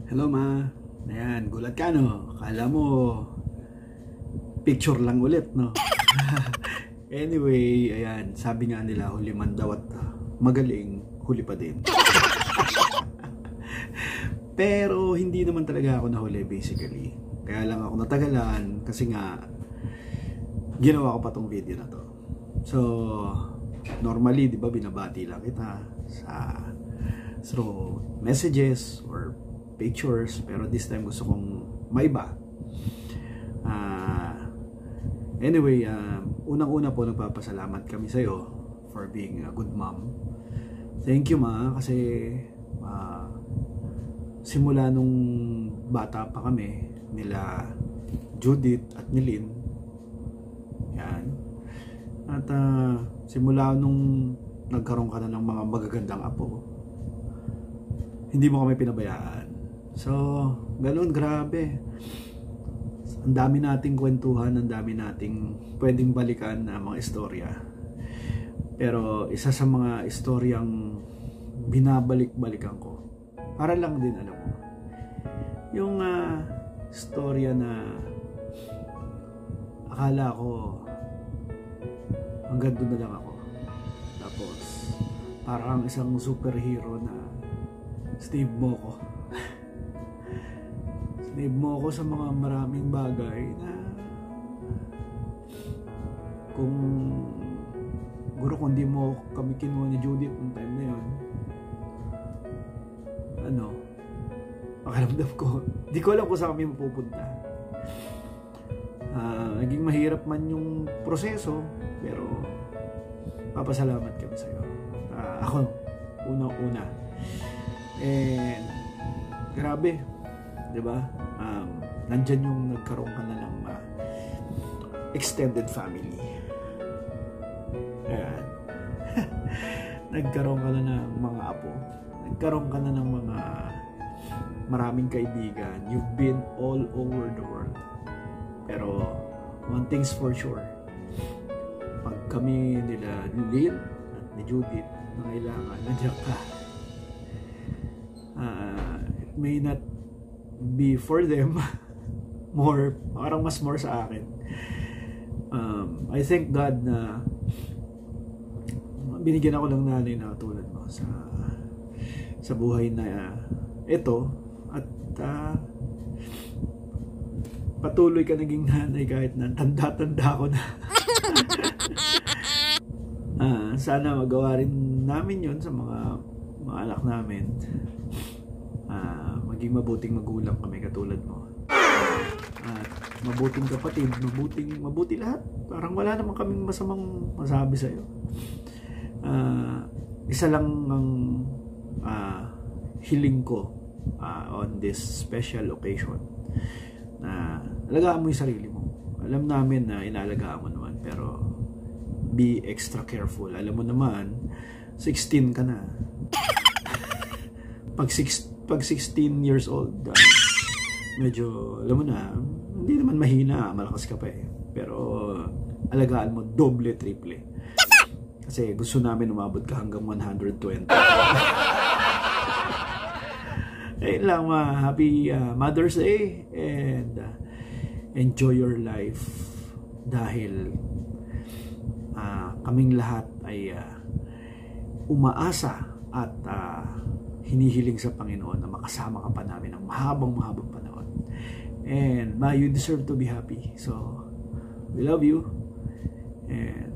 Hello ma. Ayan, gulat ka no? Kala mo picture lang ulit no? Anyway, ayan, sabi nga nila huli man daw at magaling, huli pa din. Pero hindi naman talaga ako nahuli basically. Kaya lang ako natagalan kasi nga ginawa ko pa tong video na to. So, normally, di ba, binabati lang kita sa through messages or pictures, pero this time gusto kong maiba. Anyway, unang-una po nagpapasalamat kami sa'yo for being a good mom. Thank you ma, kasi simula nung bata pa kami, nila Judith at Nilin, yan, at simula nung nagkaroon ka na ng mga magagandang apo, hindi mo kami pinabayaan. So, ganun, grabe. Ang dami nating kwentuhan, ang dami nating pwedeng balikan na mga istorya. Pero isa sa mga istoryang binabalik-balikan ko, para lang din alam mo, yung istorya na akala ko hanggang doon na lang ako. Tapos, parang isang superhero na Steve Moko. Steve Moko sa mga maraming bagay na kung di mo kami kinuha ni Judith noong time na yun, pakiramdam ko, di ko alam kung saan kami mapupunta. Naging mahirap man yung proseso, pero papasalamat kami sa'yo. Ako, unang-una. And grabe, di ba? Nandyan yung nagkaroon ka na ng extended family. Ayan. Nagkaroon ka na ng mga apo. Nagkaroon ka na ng mga maraming kaibigan. You've been all over the world. Pero one thing's for sure, pag kami nila Lynn at ni Judith nangailangan, nandiyan ka. It may not be for them more, parang mas more sa akin. I thank God na binigyan ako ng nanay na katulad mo sa buhay na ito, at patuloy ka naging nanay kahit na tanda-tanda ko na. Sana magawa rin namin yun sa mga anak namin. Maging mabuting magulang kami katulad mo. At mabuting kapatid, mabuti lahat. Parang wala naman kaming masamang masabi sa'yo. Isa lang ang hiling ko on this special occasion, na alagaan mo yung sarili mo. Alam namin na inaalagaan mo naman, pero be extra careful. Alam mo naman, 16 ka na. Pag 16 years old, medyo, alam mo na, hindi naman mahina, malakas ka pa eh. Pero alagaan mo doble, triple. Kasi gusto namin umabot ka hanggang 120. Ayun lang, happy Mother's Day, and enjoy your life, dahil kaming lahat ay umaasa at hinihiling sa Panginoon na makasama ka pa namin ng mahabang panahon. And you deserve to be happy. So, we love you, and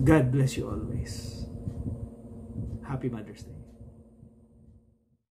God bless you always. Happy Mother's Day.